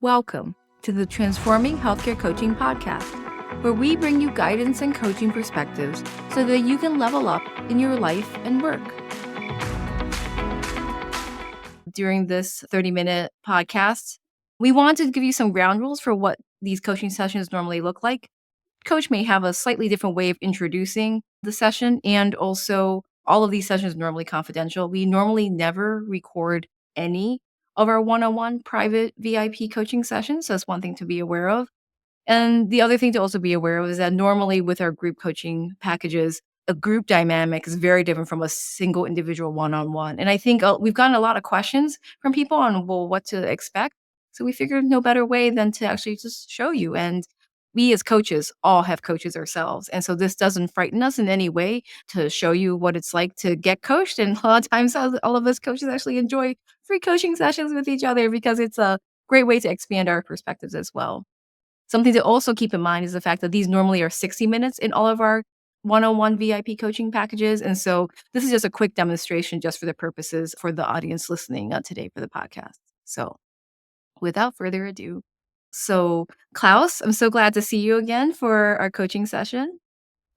Welcome to the Transforming Healthcare Coaching Podcast, where we bring you guidance and coaching perspectives so that you can level up in your life and work. During this 30-minute podcast, we wanted to give you some ground rules for what these coaching sessions normally look like. Coach may have a slightly different way of introducing the session, and also all of these sessions are normally confidential. We normally never record any of our one-on-one private VIP coaching sessions. So that's one thing to be aware of. And the other thing to also be aware of is that normally with our group coaching packages, a group dynamic is very different from a single individual one-on-one. And I think we've gotten a lot of questions from people on, well, what to expect. So we figured no better way than to actually just show you. And we as coaches all have coaches ourselves. And so this doesn't frighten us in any way to show you what it's like to get coached. And a lot of times all of us coaches actually enjoy free coaching sessions with each other because it's a great way to expand our perspectives as well. Something to also keep in mind is the fact that these normally are 60 minutes in all of our one-on-one VIP coaching packages. And so this is just a quick demonstration just for the purposes for the audience listening today for the podcast. So without further ado, so Klaus, I'm so glad to see you again for our coaching session.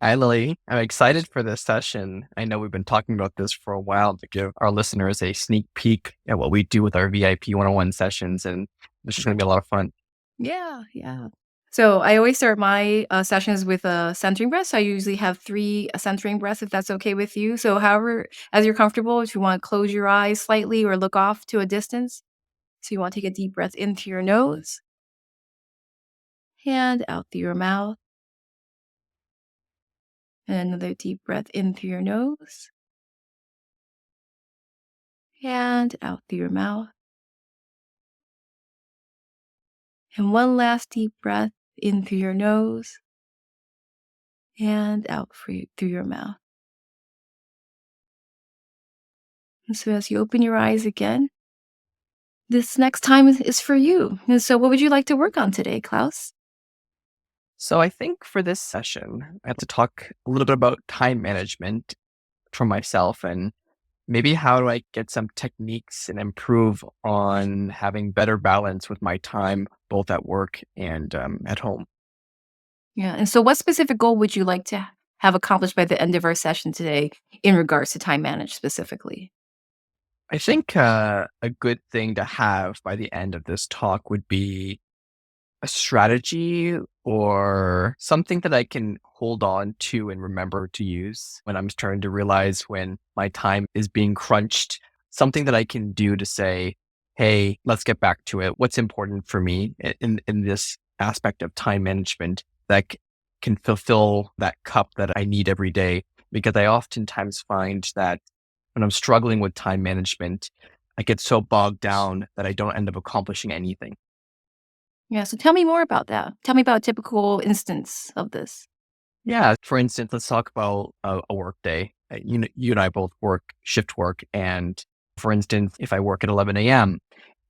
Hi, Lily. I'm excited for this session. I know we've been talking about this for a while to give our listeners a sneak peek at what we do with our VIP one-on-one sessions, and this is going to be a lot of fun. Yeah. So I always start my sessions with a centering breath. So I usually have 3 centering breaths, if that's okay with you. So however, as you're comfortable, if you want to close your eyes slightly or look off to a distance. So you want to take a deep breath in through your nose and out through your mouth. And another deep breath in through your nose and out through your mouth. And one last deep breath in through your nose and out through your mouth. And so as you open your eyes again, this next time is for you. And so what would you like to work on today, Klaus? So I think for this session, I have to talk a little bit about time management for myself and maybe how do I get some techniques and improve on having better balance with my time, both at work and at home. Yeah. And so what specific goal would you like to have accomplished by the end of our session today in regards to time management specifically? I think a good thing to have by the end of this talk would be a strategy or something that I can hold on to and remember to use when I'm starting to realize when my time is being crunched, something that I can do to say, hey, let's get back to it. What's important for me in this aspect of time management that can fulfill that cup that I need every day? Because I oftentimes find that when I'm struggling with time management, I get so bogged down that I don't end up accomplishing anything. Yeah. So tell me more about that. Tell me about a typical instance of this. Yeah. For instance, let's talk about a work day. You and I both work shift work. And for instance, if I work at 11 a.m.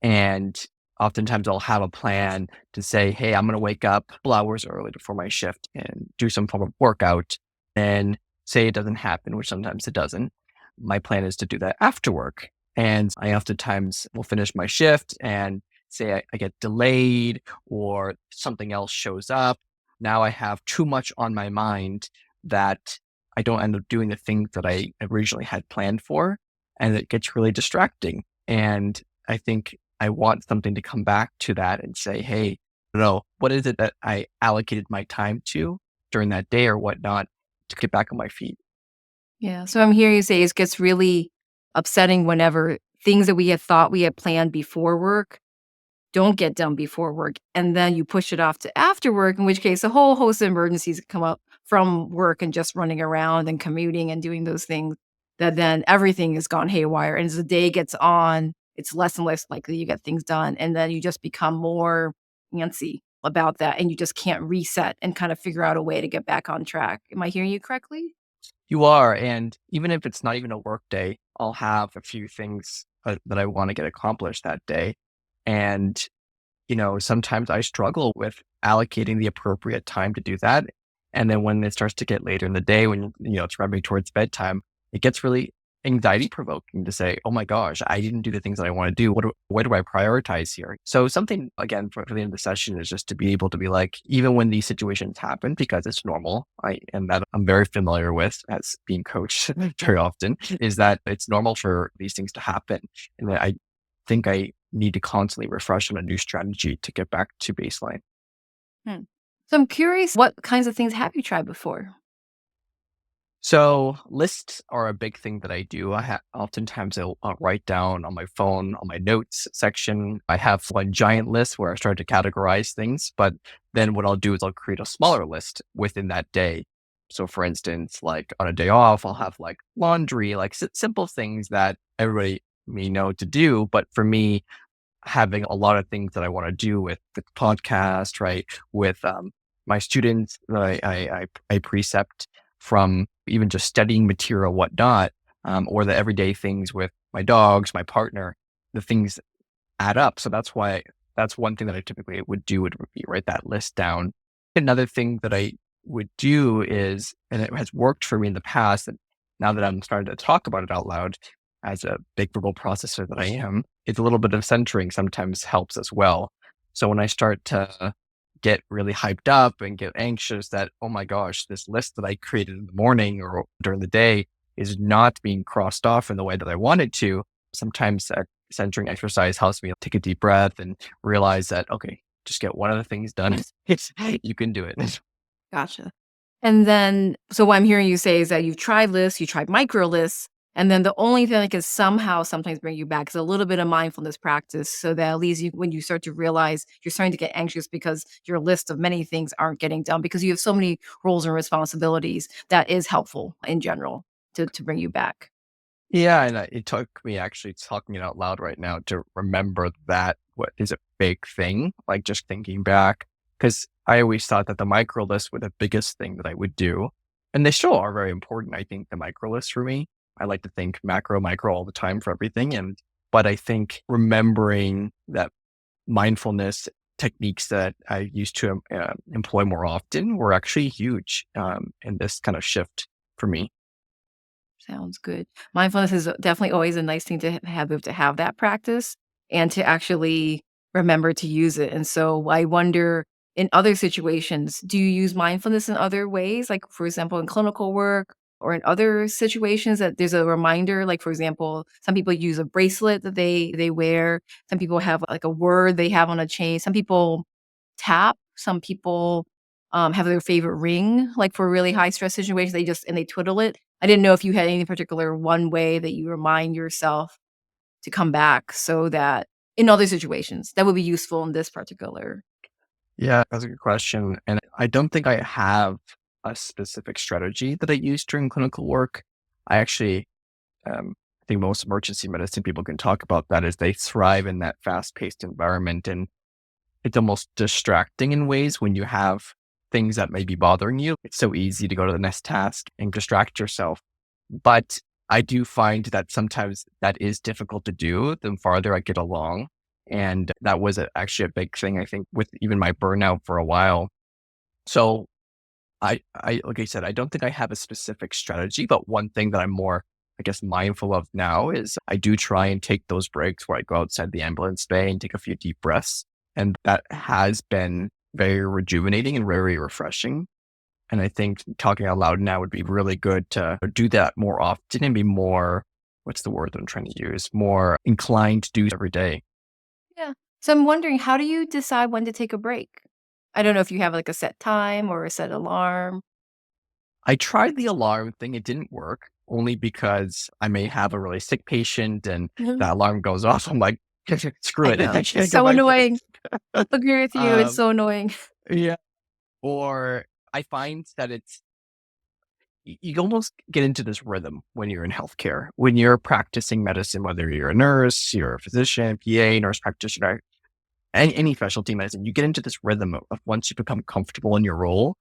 and oftentimes I'll have a plan to say, hey, I'm going to wake up a couple hours early before my shift and do some form of workout. And say it doesn't happen, which sometimes it doesn't. My plan is to do that after work. And I oftentimes will finish my shift and say I get delayed or something else shows up. Now I have too much on my mind that I don't end up doing the things that I originally had planned for. And it gets really distracting. And I think I want something to come back to that and say, hey, no, what is it that I allocated my time to during that day or whatnot to get back on my feet? Yeah. So I'm hearing you say it gets really upsetting whenever things that we had thought we had planned before work don't get done before work. And then you push it off to after work, in which case a whole host of emergencies come up from work and just running around and commuting and doing those things that then everything has gone haywire. And as the day gets on, it's less and less likely you get things done. And then you just become more antsy about that. And you just can't reset and kind of figure out a way to get back on track. Am I hearing you correctly? You are. And even if it's not even a work day, I'll have a few things that I want to get accomplished that day. And, sometimes I struggle with allocating the appropriate time to do that. And then when it starts to get later in the day, when, it's rubbing towards bedtime, it gets really anxiety provoking to say, oh my gosh, I didn't do the things that I want to do. What do I prioritize here? So something again for the end of the session is just to be able to be like, even when these situations happen, because it's normal, and that I'm very familiar with as being coached very often, is that it's normal for these things to happen. And that I think I need to constantly refresh on a new strategy to get back to baseline. Hmm. So I'm curious, what kinds of things have you tried before? So lists are a big thing that I do. Oftentimes I'll write down on my phone, on my notes section. I have one giant list where I start to categorize things, but then what I'll do is I'll create a smaller list within that day. So for instance, like on a day off, I'll have like laundry, like simple things that everybody may know to do. But for me, having a lot of things that I want to do with the podcast, right? With my students that I precept from even just studying material, whatnot, or the everyday things with my dogs, my partner, the things add up. So that's one thing that I typically would do would be write that list down. Another thing that I would do is, and it has worked for me in the past, and now that I'm starting to talk about it out loud as a big verbal processor that I am, it's a little bit of centering sometimes helps as well. So when I start to get really hyped up and get anxious that, oh my gosh, this list that I created in the morning or during the day is not being crossed off in the way that I wanted to, sometimes centering exercise helps me take a deep breath and realize that, okay, just get one of the things done. You can do it. Gotcha. And then, so what I'm hearing you say is that you've tried lists, you tried micro lists, and then the only thing that can somehow sometimes bring you back is a little bit of mindfulness practice so that at least you, when you start to realize you're starting to get anxious because your list of many things aren't getting done because you have so many roles and responsibilities, that is helpful in general to bring you back. Yeah, and it took me actually talking it out loud right now to remember that what is a big thing, like just thinking back, because I always thought that the micro lists were the biggest thing that I would do. And they still are very important. I think the micro lists for me, I like to think macro, micro all the time for everything. But I think remembering that mindfulness techniques that I used to employ more often were actually huge in this kind of shift for me. Sounds good. Mindfulness is definitely always a nice thing to have that practice and to actually remember to use it. And so I wonder in other situations, do you use mindfulness in other ways? Like for example, in clinical work or in other situations that there's a reminder, like for example, some people use a bracelet that they wear. Some people have like a word they have on a chain. Some people tap. Some people, have their favorite ring, like, for really high stress situations, they just and they twiddle it. I didn't know if you had any particular one way that you remind yourself to come back so that in other situations, that would be useful in this particular. Yeah, that's a good question. And I don't think I have a specific strategy that I use during clinical work. I actually, I think most emergency medicine people can talk about that is they thrive in that fast paced environment. And it's almost distracting in ways when you have things that may be bothering you. It's so easy to go to the next task and distract yourself. But I do find that sometimes that is difficult to do the farther I get along. And that was actually a big thing, I think, with even my burnout for a while. So like I said, I don't think I have a specific strategy, but one thing that I'm more, I guess, mindful of now is I do try and take those breaks where I go outside the ambulance bay and take a few deep breaths. And that has been very rejuvenating and very refreshing. And I think talking out loud now would be really good to do that more often and be more, what's the word that I'm trying to use? More inclined to do every day. Yeah. So I'm wondering, how do you decide when to take a break? I don't know if you have, like, a set time or a set alarm. I tried the alarm thing. It didn't work only because I may have a really sick patient and Mhm. the alarm goes off. I'm like, screw I it. I know. It's can't go so back to annoying. it. Agree with you, it's um, so annoying. yeah. Or I find that you almost get into this rhythm when you're in healthcare, when you're practicing medicine, whether you're a nurse, you're a physician, PA, nurse practitioner, any specialty medicine, you get into this rhythm of once you become comfortable in your role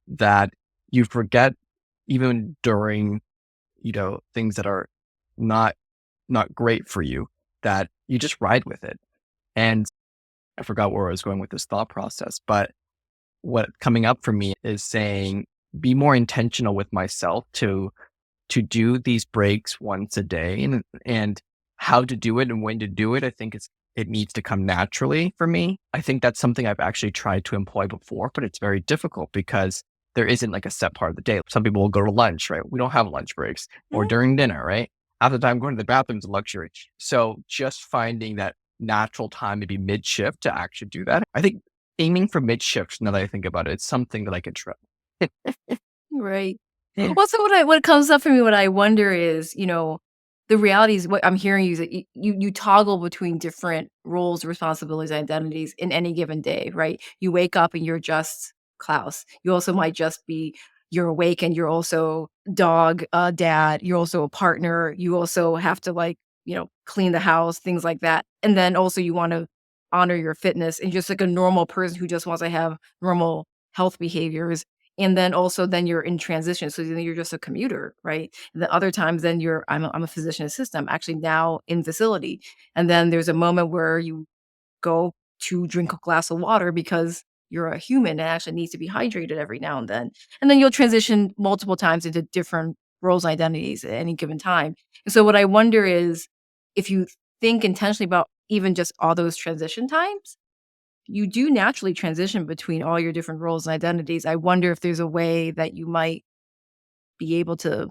that you forget even during, things that are not, not great for you, that you just ride with it. And I forgot where I was going with this thought process, but what coming up for me is saying, be more intentional with myself to to do these breaks once a day and how to do it and when to do it. I think it needs to come naturally for me. I think that's something I've actually tried to employ before, but it's very difficult because there isn't like a set part of the day. Some people will go to lunch, right? We don't have lunch breaks or Mhm. during dinner, right? Half the time going to the bathroom is a luxury. So just finding that natural time to be mid shift to actually do that. I think aiming for mid shift, now that I think about it, it's something that I could try. Right. Well, so what comes up for me, what I wonder is, the reality is what I'm hearing you is that you toggle between different roles, responsibilities, identities in any given day, right? You wake up and you're just Klaus. You also might just be you're awake and you're also dog, dad. You're also a partner. You also have to clean the house, things like that. And then also you want to honor your fitness and just like a normal person who just wants to have normal health behaviors and then also then you're in transition, so then you're just a commuter, right? And then other times then I'm a physician assistant, I'm actually now in facility, and then there's a moment where you go to drink a glass of water because you're a human and actually needs to be hydrated every now and then you'll transition multiple times into different roles and identities at any given time. And so what I wonder is if you think intentionally about even just all those transition times, you do naturally transition between all your different roles and identities. I wonder if there's a way that you might be able to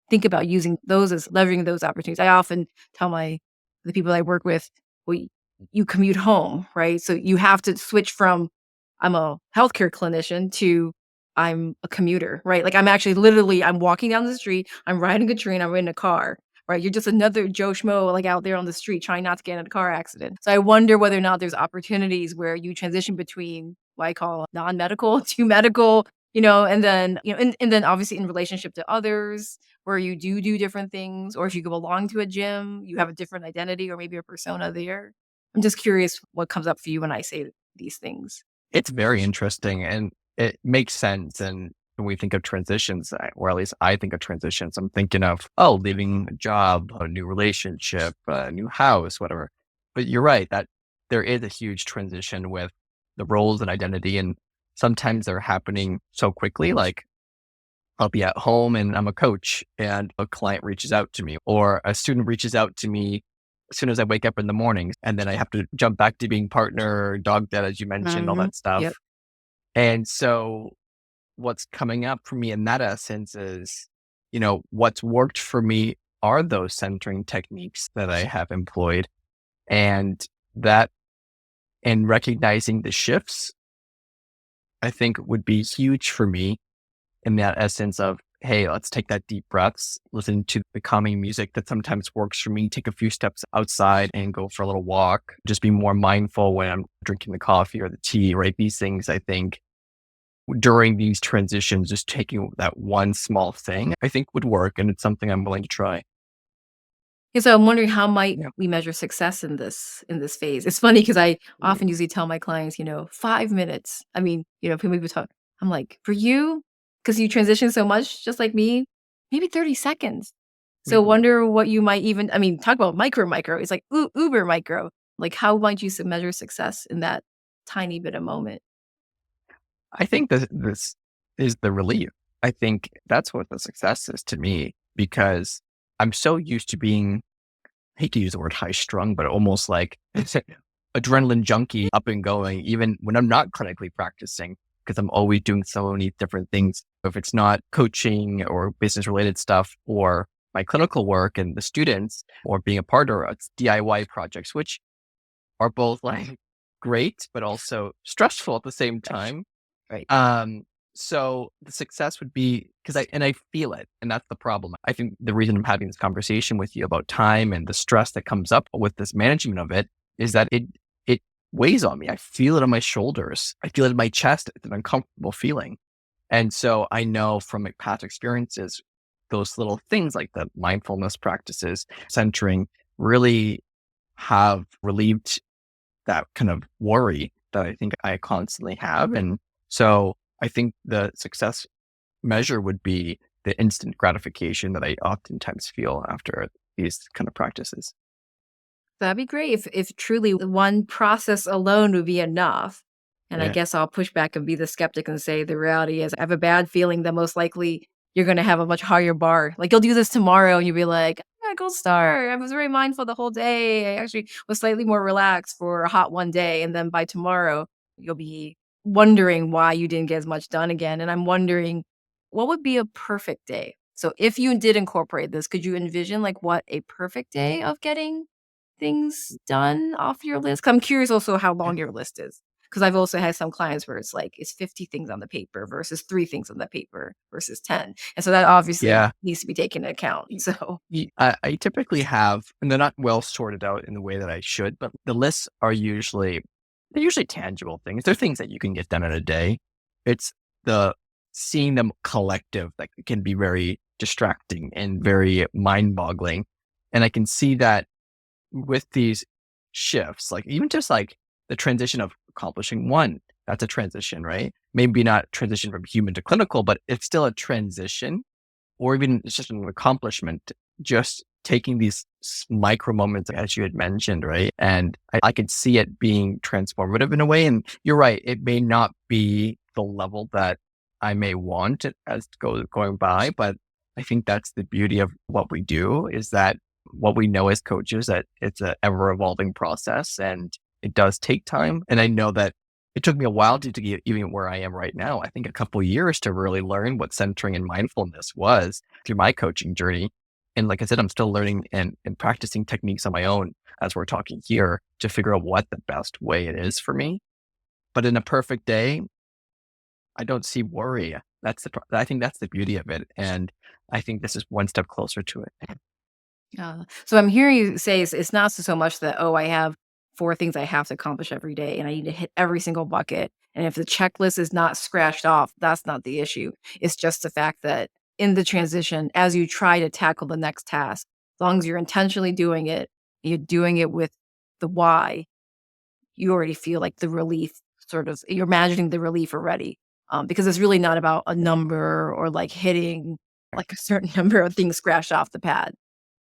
think about using those as leveraging those opportunities. I often tell the people I work with, well, you commute home, right? So you have to switch from I'm a healthcare clinician to I'm a commuter, right? Like I'm actually literally I'm walking down the street, I'm riding a train, I'm in a car, right? You're just another Joe Schmo like out there on the street trying not to get in a car accident. So I wonder whether or not there's opportunities where you transition between what I call non-medical to medical, and then obviously in relationship to others where you do different things, or if you go along to a gym, you have a different identity or maybe a persona there. I'm just curious what comes up for you when I say these things. It's very interesting and it makes sense. And when we think of transitions, or at least I think of transitions, I'm thinking of, oh, leaving a job, a new relationship, a new house, whatever. But you're right that there is a huge transition with the roles and identity. And sometimes they're happening so quickly. Like I'll be at home and I'm a coach and a client reaches out to me or a student reaches out to me as soon as I wake up in the mornings. And then I have to jump back to being partner, dog dad, as you mentioned, all Mhm. that stuff. Yep. And so what's coming up for me in that essence is, what's worked for me are those centering techniques that I have employed and that and recognizing the shifts, I think would be huge for me in that essence of, hey, let's take that deep breaths, listen to the calming music that sometimes works for me, take a few steps outside and go for a little walk, just be more mindful when I'm drinking the coffee or the tea, right? These things, I think, during these transitions, just taking that one small thing, I think would work. And it's something I'm willing to try. Yeah, so I'm wondering how might Yeah. we measure success in this phase? It's funny because I often usually tell my clients, 5 minutes. I mean, people talk. I'm like, for you, because you transition so much, just like me, maybe 30 seconds. So Yeah. wonder what you might even. I mean, talk about micro. It's like uber micro. Like how might you measure success in that tiny bit of moment? I think that this is the relief. I think that's what the success is to me because I'm so used to being, I hate to use the word high strung, but almost like adrenaline junkie up and going, even when I'm not clinically practicing, because I'm always doing so many different things. If it's not coaching or business related stuff or my clinical work and the students or being a partner, it's DIY projects, which are both like great, but also stressful at the same Right. time. Right. Um, so the success would be because I feel it, and that's the problem. I think the reason I'm having this conversation with you about time and the stress that comes up with this management of it is that it weighs on me. I feel it on my shoulders. I feel it in my chest. It's an uncomfortable feeling. And so I know from my past experiences, those little things like the mindfulness practices, centering really have relieved that kind of worry that I think I constantly have. And so I think the success measure would be the instant gratification that I oftentimes feel after these kind of practices. That'd be great if truly one process alone would be enough. And I Yeah. guess I'll push back and be the skeptic and say the reality is I have a bad feeling that most likely you're gonna have a much higher bar. Like, you'll do this tomorrow, and you'll be like, "Yeah, gold star. I was very mindful the whole day. I actually was slightly more relaxed for a hot one day." And then by tomorrow, you'll be wondering why you didn't get as much done again. And I'm wondering, what would be a perfect day? So if you did incorporate this, could you envision, like, what a perfect day of getting things done off your list? 'Cause I'm curious also how long your list is. Because I've also had some clients where it's like, it's 50 things on the paper versus 3 things on the paper versus 10. And so that obviously Yeah. needs to be taken into account. So I typically have, and they're not well sorted out in the way that I should, but the lists are they're usually tangible things. They're things that you can get done in a day. It's the seeing them collective that can be very distracting and very mind boggling. And I can see that with these shifts, like even just like the transition of accomplishing one, that's a transition, right? Maybe not transition from human to clinical, but it's still a transition, or even it's just an accomplishment, just taking these micro moments, as you had mentioned, right? And I could see it being transformative in a way. And you're right, it may not be the level that I may want it as going by, but I think that's the beauty of what we do is that what we know as coaches that it's an ever evolving process and it does take time. And I know that it took me a while to get even where I am right now. I think a couple of years to really learn what centering and mindfulness was through my coaching journey. And like I said, I'm still learning and practicing techniques on my own as we're talking here to figure out what the best way it is for me. But in a perfect day, I don't see worry. I think that's the beauty of it. And I think this is one step closer to it. so I'm hearing you say it's not so much that, oh, I have 4 things I have to accomplish every day and I need to hit every single bucket. And if the checklist is not scratched off, that's not the issue. It's just the fact that in the transition, as you try to tackle the next task, as long as you're intentionally doing it, you're doing it with the why, you already feel like the relief sort of you're imagining the relief already. Because it's really not about a number or like hitting like a certain number of things scratched off the pad.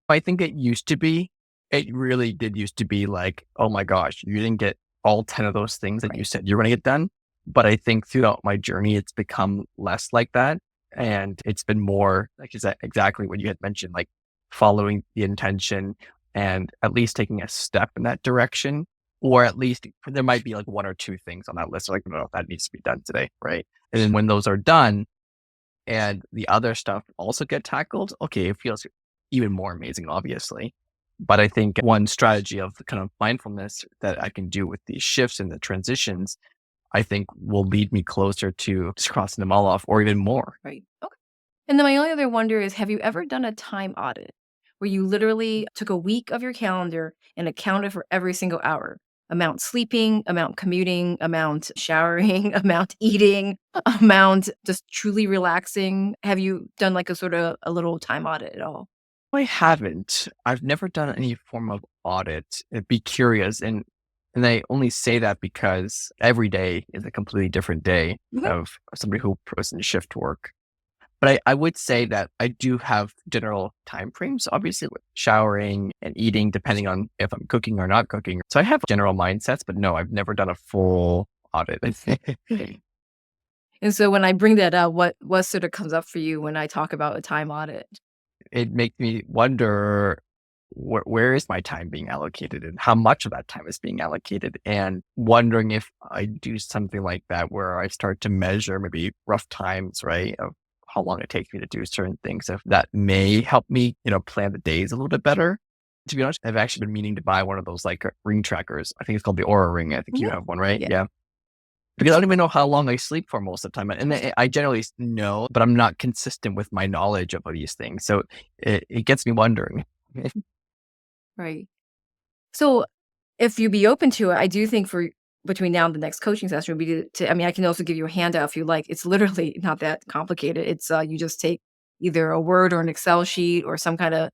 I think it used to be, it really did used to be like, oh my gosh, you didn't get all 10 of those things that you Right. said you're going to get done. But I think throughout my journey, it's become less like that. And it's been more like exactly what you had mentioned, like following the intention and at least taking a step in that direction. Or at least there might be like one or two things on that list. Like, no, that needs to be done today. Right. And then when those are done, and the other stuff also get tackled, okay, it feels even more amazing, obviously. But I think one strategy of the kind of mindfulness that I can do with these shifts and the transitions, I think will lead me closer to just crossing them all off or even more. Right. Okay. And then my only other wonder is, have you ever done a time audit where you literally took a week of your calendar and accounted for every single hour? Amount sleeping, amount commuting, amount showering, amount eating, amount just truly relaxing. Have you done like a sort of a little time audit at all? I haven't. I've never done any form of audit. I'd be curious. And I only say that because every day is a completely different day Okay. of somebody who goes in shift work. But I would say that I do have general time frames, obviously with showering and eating, depending on if I'm cooking or not cooking. So I have general mindsets, but no, I've never done a full audit. And so when I bring that up, what sort of comes up for you when I talk about a time audit? It makes me wonder where is my time being allocated and how much of that time is being allocated, and wondering if I do something like that where I start to measure maybe rough times, right? Of how long it takes me to do certain things. If that may help me, plan the days a little bit better. To be honest, I've actually been meaning to buy one of those like ring trackers. I think it's called the Aura Ring. I think you Yeah. have one, right? Yeah. Yeah. Because I don't even know how long I sleep for most of the time. And I generally know, but I'm not consistent with my knowledge of these things. So it gets me wondering. Right. So if you'd be open to it, I do think for between now and the next coaching session would be I mean, I can also give you a handout if you like. It's literally not that complicated. It's you just take either a Word or an Excel sheet or some kind of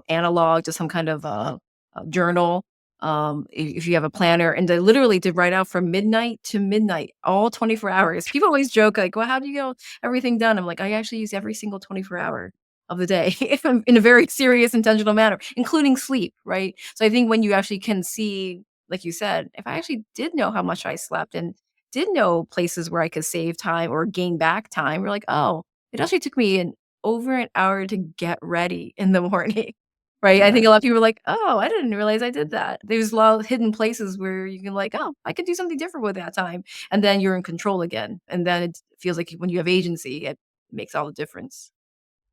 analog to some kind of journal. If you have a planner, and to literally to write out from midnight to midnight, all 24 hours. People always joke like, "Well, how do you get everything done?" I'm like, I actually use every single 24 hour of the day if I'm in a very serious, intentional manner, including sleep, right? So I think when you actually can see, like you said, if I actually did know how much I slept and did know places where I could save time or gain back time, we're like, oh. It actually took me over an hour to get ready in the morning, right? I think Yeah. a lot of people are like, "Oh, I didn't realize I did that." There's a lot of hidden places where you can like, "Oh, I could do something different with that time." And then you're in control again. And then it feels like when you have agency, it makes all the difference.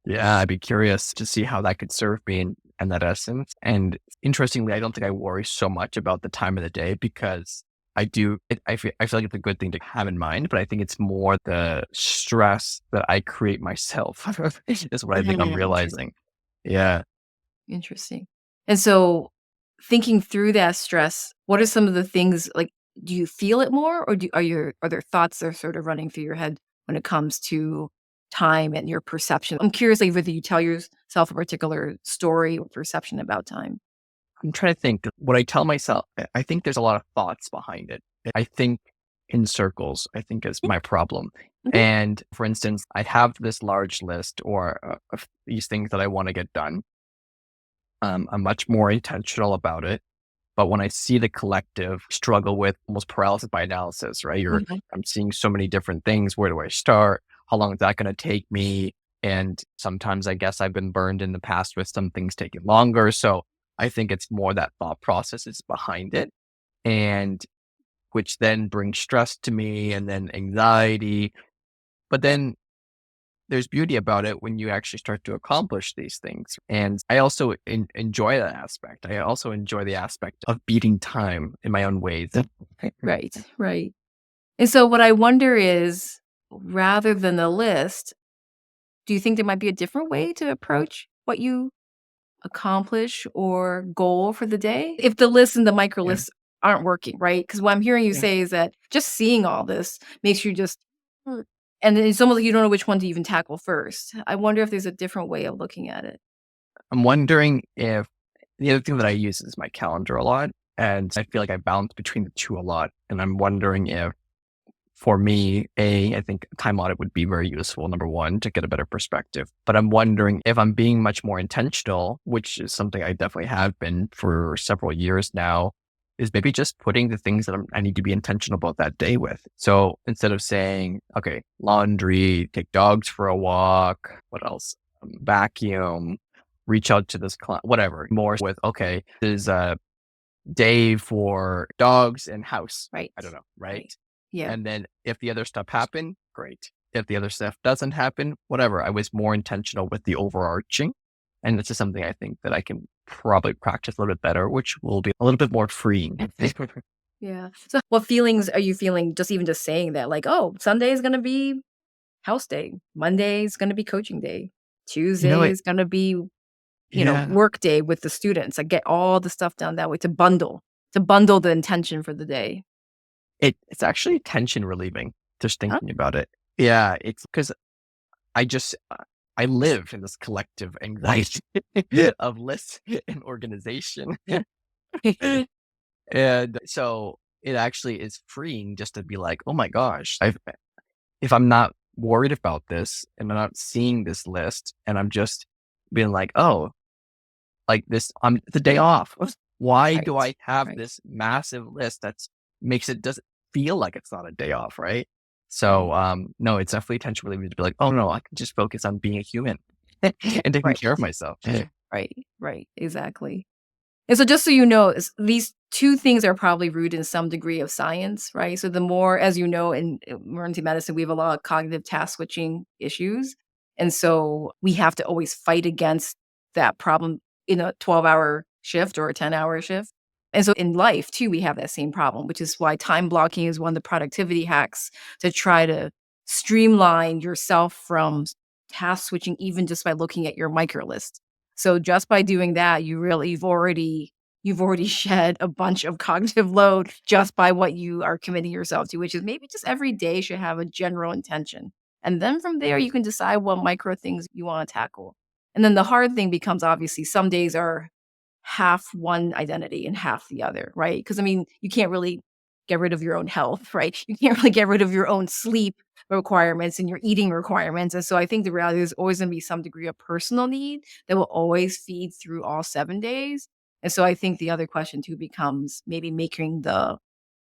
Yeah, I'd be curious to see how that could serve me in that essence. And interestingly, I don't think I worry so much about the time of the day because I feel like it's a good thing to have in mind, but I think it's more the stress that I create myself is what I think I'm Interesting. realizing. Yeah. Interesting. And so thinking through that stress, what are some of the things like do you feel it more or are there thoughts that are sort of running through your head when it comes to time and your perception? I'm curious like whether you tell yourself a particular story or perception about time. I'm trying to think what I tell myself. I think there's a lot of thoughts behind it. I think in circles, I think is my problem. Mhm. And for instance, I have this large list or of these things that I want to get done. I'm much more intentional about it. But when I see the collective struggle with almost paralysis by analysis, right? Mhm. I'm seeing so many different things. Where do I start? How long is that going to take me? And sometimes I guess I've been burned in the past with some things taking longer. So I think it's more that thought process is behind it. And which then brings stress to me and then anxiety. But then there's beauty about it when you actually start to accomplish these things. And I also enjoy that aspect. I also enjoy the aspect of beating time in my own ways. Right, right. And so what I wonder is rather than the list, do you think there might be a different way to approach what you accomplish or goal for the day? If the list and the micro Yeah. lists aren't working, right? Because what I'm hearing you Yeah. say is that just seeing all this makes you just "Hmm," and then it's almost like you don't know which one to even tackle first. I wonder if there's a different way of looking at it. I'm wondering if the other thing that I use is my calendar a lot. And I feel like I bounce between the two a lot. And I'm wondering if for me, I think a time audit would be very useful, number one, to get a better perspective. But I'm wondering if I'm being much more intentional, which is something I definitely have been for several years now, is maybe just putting the things that I need to be intentional about that day with. So instead of saying, okay, laundry, take dogs for a walk, what else? Vacuum, reach out to this client, whatever, more with, okay, there's a day for dogs and house. Right. I don't know, right? Right. Yeah. And then if the other stuff happened, great. If the other stuff doesn't happen, whatever. I was more intentional with the overarching. And this is something I think that I can probably practice a little bit better, which will be a little bit more freeing. Yeah. So what feelings are you feeling just even just saying that? Like, oh, Sunday is gonna be house day. Monday is gonna be coaching day. You know Tuesday what? is gonna be Yeah. work day with the students. I get all the stuff done that way to bundle the intention for the day. It's actually tension relieving just Huh? thinking about it. Yeah. It's because I just, I live in this collective anxiety of lists and organization. And so it actually is freeing just to be like, oh my gosh, if I'm not worried about this and I'm not seeing this list and I'm just being like, oh, like this, I'm the day off. Why do Right. I have Right. this massive list that's makes it doesn't feel like it's not a day off, right? So Right. no, it's definitely attention relieving to be like, oh no, I can just focus on being a human and taking Right. care of myself. Right. Right. Exactly. And so just so you know, these 2 things are probably rooted in some degree of science, right? So the more as you know, in emergency medicine, we have a lot of cognitive task switching issues. And so we have to always fight against that problem in a 12-hour shift or a 10-hour shift. And so in life too, we have that same problem, which is why time blocking is one of the productivity hacks to try to streamline yourself from task switching even just by looking at your micro list. So just by doing that, you've already shed a bunch of cognitive load just by what you are committing yourself to, which is maybe just every day should have a general intention. And then from there, you can decide what micro things you want to tackle. And then the hard thing becomes obviously some days are half one identity and half the other, right? Because I mean, you can't really get rid of your own health, right? You can't really get rid of your own sleep requirements and your eating requirements. And so I think the reality is always going to be some degree of personal need that will always feed through all 7 days. And so I think the other question too becomes maybe making the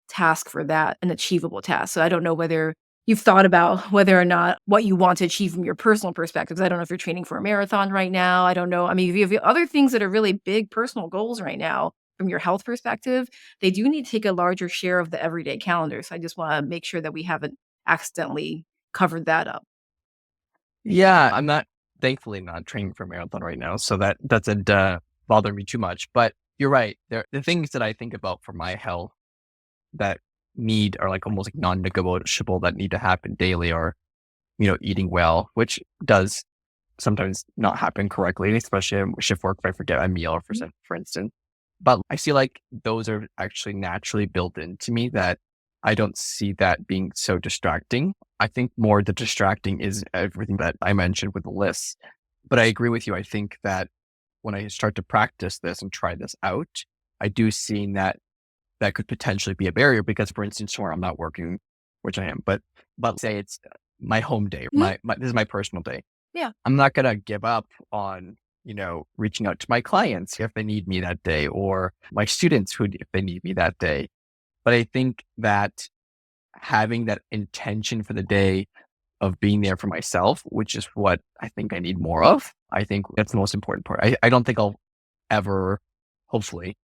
task for that an achievable task. So I don't know whether you've thought about whether or not what you want to achieve from your personal perspective. 'Cause I don't know if you're training for a marathon right now. I don't know. I mean, if you have other things that are really big personal goals right now from your health perspective, they do need to take a larger share of the everyday calendar. So I just wanna make sure that we haven't accidentally covered that up. Yeah, I'm not thankfully not training for a marathon right now, so that doesn't bother me too much. But you're right. The things that I think about for my health that need are like almost like non-negotiable that need to happen daily are, eating well, which does sometimes not happen correctly, especially in shift work if I forget a meal Mhm. for instance. But I feel like those are actually naturally built into me that I don't see that being so distracting. I think more the distracting is everything that I mentioned with the lists. But I agree with you. I think that when I start to practice this and try this out, I do see that that could potentially be a barrier because, for instance, where I'm not working, which I am, but say it's my home day, Mhm. my this is my personal day. Yeah. I'm not gonna give up on, reaching out to my clients if they need me that day or my students who if they need me that day. But I think that having that intention for the day of being there for myself, which is what I think I need more of, I think that's the most important part. I don't think I'll ever, hopefully,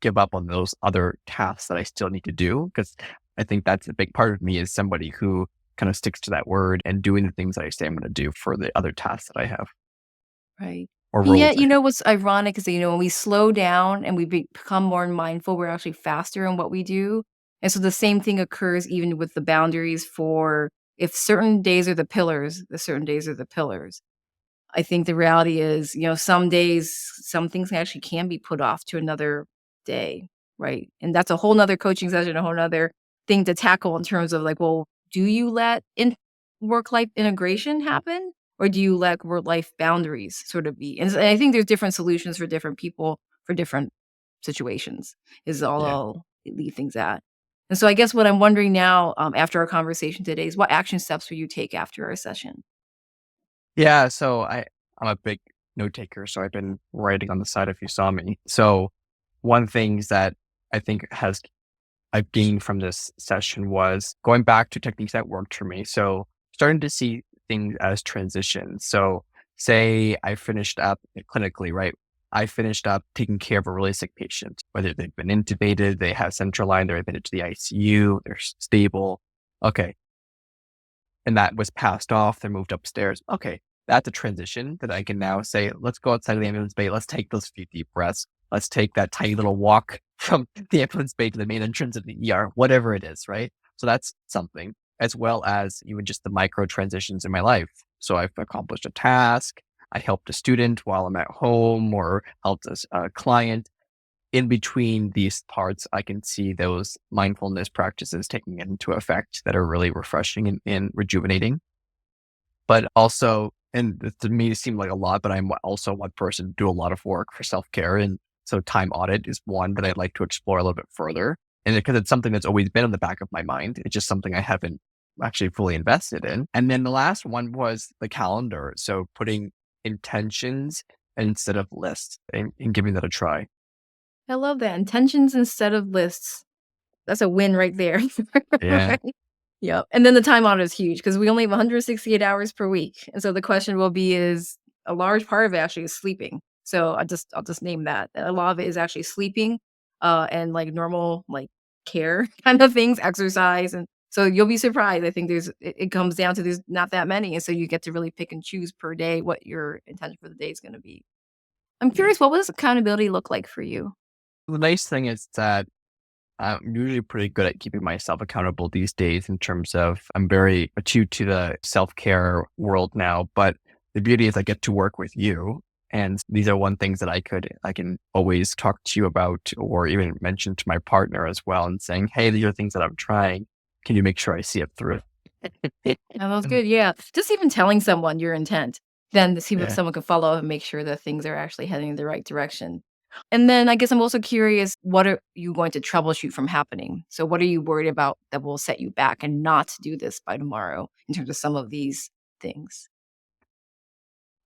give up on those other tasks that I still need to do because I think that's a big part of me is somebody who kind of sticks to that word and doing the things that I say I'm going to do for the other tasks that I have Right. or And roles yet, I have. what's ironic is that, when we slow down and we become more mindful, we're actually faster in what we do. And so the same thing occurs even with the boundaries for if certain days are the pillars, the certain days are the pillars. I think the reality is, some days, some things actually can be put off to another day, right? And that's a whole nother coaching session, a whole nother thing to tackle in terms of like, well, do you let work life integration happen? Or do you let work life boundaries sort of be? And I think there's different solutions for different people for different situations, is all Yeah. I'll leave things at. And so I guess what I'm wondering now, after our conversation today, is what action steps will you take after our session? Yeah. So I'm a big note taker. So I've been writing on the side if you saw me. So one things that I think I've gained from this session was going back to techniques that worked for me. So starting to see things as transitions. So say I finished up clinically, right? I finished up taking care of a really sick patient, whether they've been intubated, they have central line, they're admitted to the ICU, they're stable. Okay. And that was passed off. They're moved upstairs. Okay. That's a transition that I can now say, let's go outside of the ambulance bay. Let's take those few deep breaths. Let's take that tiny little walk from the ambulance bay to the main entrance of the ER, whatever it is, right? So that's something, as well as even just the micro transitions in my life. So I've accomplished a task. I helped a student while I'm at home or helped a client. In between these parts, I can see those mindfulness practices taking into effect that are really refreshing and rejuvenating. But also, and to me, it seemed like a lot, but I'm also one person do a lot of work for self care. And so time audit is one that I'd like to explore a little bit further. And because it's something that's always been in the back of my mind, it's just something I haven't actually fully invested in. And then the last one was the calendar. So putting intentions instead of lists and giving that a try. I love that. Intentions instead of lists. That's a win right there. Yeah. Right? Yep, and then the time audit is huge because we only have 168 hours per week, and so the question will be is a large part of it actually is sleeping. So I'll just name that. A lot of it is actually sleeping, and, like, normal, like, care kind of things, exercise, and so you'll be surprised. I think it comes down to there's not that many, and so you get to really pick and choose per day what your intention for the day is gonna be. I'm Yeah. curious, what does accountability look like for you? The nice thing is that I'm usually pretty good at keeping myself accountable these days in terms of I'm very attuned to the self care world now. But the beauty is I get to work with you. And these are one things that I can always talk to you about or even mention to my partner as well and saying, hey, these are things that I'm trying. Can you make sure I see it through? Oh, that's good, yeah. Just even telling someone your intent, then to see if Yeah. someone can follow up and make sure that things are actually heading in the right direction. And then I guess I'm also curious, what are you going to troubleshoot from happening? So what are you worried about that will set you back and not do this by tomorrow in terms of some of these things?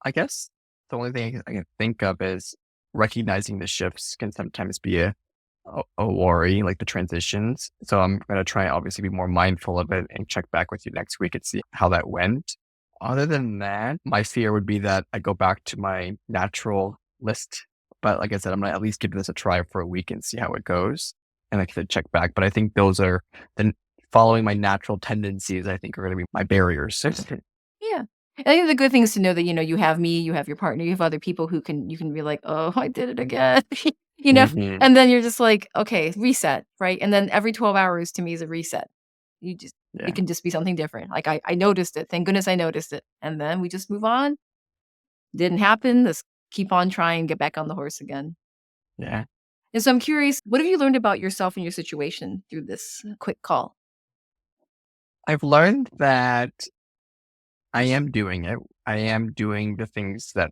I guess the only thing I can think of is recognizing the shifts can sometimes be a worry, like the transitions. So I'm going to try obviously be more mindful of it and check back with you next week and see how that went. Other than that, my fear would be that I go back to my natural list. But like I said, I'm going to at least give this a try for a week and see how it goes. And I can check back. But I think those are the following my natural tendencies, I think are going to be my barriers. Yeah. I think the good thing is to know that, you have me, you have your partner, you have other people who you can be like, "Oh, I did it again." You know? hmm And then you're just like, "Okay, reset," right? And then every 12 hours to me is a reset. It Yeah. can just be something different. Like, I noticed it. Thank goodness I noticed it. And then we just move on. Didn't happen. Let's keep on trying, get back on the horse again. Yeah. And so I'm curious, what have you learned about yourself and your situation through this quick call? I've learned that I am doing it. I am doing the things that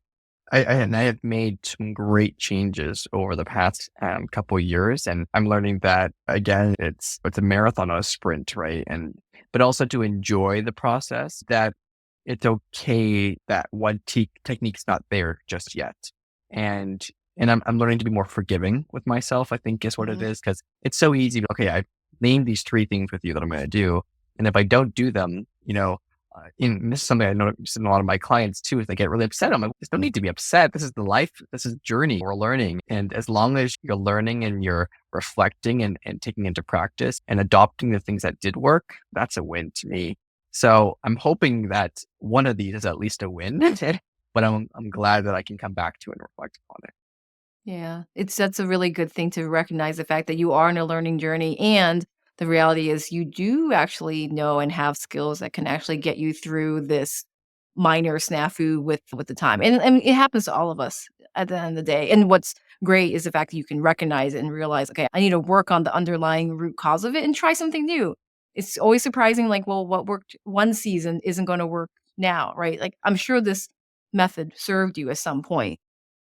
and I have made some great changes over the past couple of years, and I'm learning that again, it's a marathon, not a sprint, right? And but also to enjoy the process. That it's okay that one technique's not there just yet, and I'm learning to be more forgiving with myself. I think is what it Mhm. is because it's so easy. Okay, I've named these three things with you that I'm going to do, and if I don't do them, and this is something I notice in a lot of my clients too, is they get really upset. I'm like, there's no need to be upset. This is the life. This is the journey we're learning. And as long as you're learning and you're reflecting and taking into practice and adopting the things that did work, that's a win to me. So I'm hoping that one of these is at least a win, but I'm glad that I can come back to it and reflect upon it. Yeah, that's a really good thing to recognize the fact that you are in a learning journey, and the reality is you do actually know and have skills that can actually get you through this minor snafu with the time. And it happens to all of us at the end of the day. And what's great is the fact that you can recognize it and realize, okay, I need to work on the underlying root cause of it and try something new. It's always surprising, like, well, what worked one season isn't going to work now, right? Like, I'm sure this method served you at some point,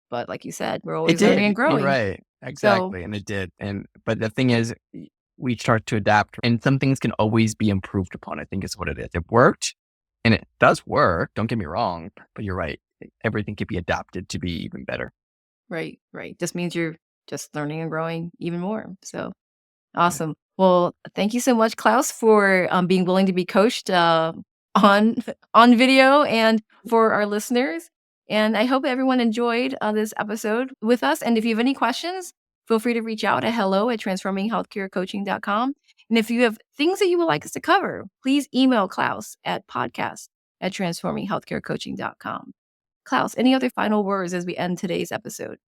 but like you said, we're It always learning and did. You're growing. right. So, Exactly. And it did. But the thing is, we start to adapt and some things can always be improved upon, I think is what it is. It worked and it does work. Don't get me wrong, but you're right. Everything can be adapted to be even better. right, right. Just means you're just learning and growing even more. So Yeah. awesome. Well, thank you so much, Klaus, for being willing to be coached on on video and for our listeners. And I hope everyone enjoyed this episode with us. And if you have any questions, feel free to reach out at hello@transforminghealthcarecoaching.com. And if you have things that you would like us to cover, please email Klaus at podcast@transforminghealthcarecoaching.com. Klaus, any other final words as we end today's episode?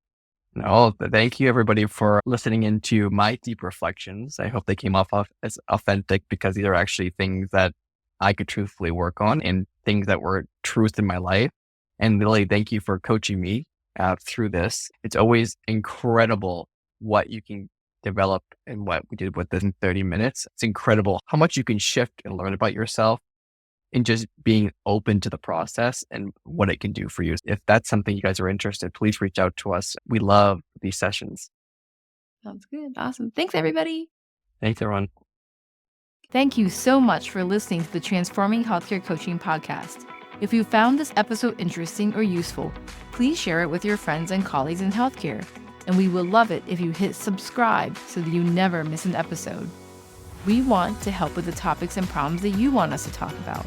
No, thank you everybody for listening into my deep reflections. I hope they came off as authentic because these are actually things that I could truthfully work on and things that were truth in my life. And Lily, thank you for coaching me through this. It's always incredible what you can develop and what we did with this in 30 minutes. It's incredible how much you can shift and learn about yourself and just being open to the process and what it can do for you. If that's something you guys are interested, please reach out to us. We love these sessions. Sounds good. Awesome. Thanks, everybody. Thanks, everyone. Thank you so much for listening to the Transforming Healthcare Coaching podcast. If you found this episode interesting or useful, please share it with your friends and colleagues in healthcare. And we would love it if you hit subscribe so that you never miss an episode. We want to help with the topics and problems that you want us to talk about.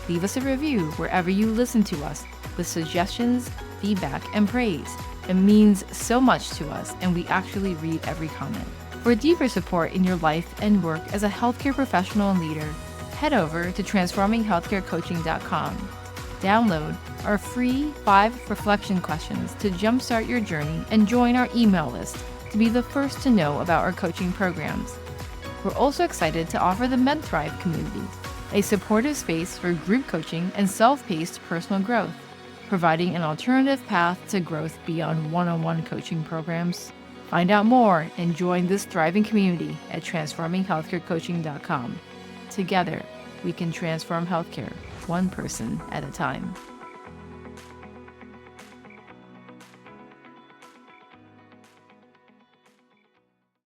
Leave us a review wherever you listen to us with suggestions, feedback, and praise. It means so much to us, and we actually read every comment. For deeper support in your life and work as a healthcare professional and leader, head over to transforminghealthcarecoaching.com. Download our free 5 reflection questions to jumpstart your journey and join our email list to be the first to know about our coaching programs. We're also excited to offer the MedThrive community, a supportive space for group coaching and self-paced personal growth, providing an alternative path to growth beyond one-on-one coaching programs. Find out more and join this thriving community at transforminghealthcarecoaching.com. Together, we can transform healthcare one person at a time.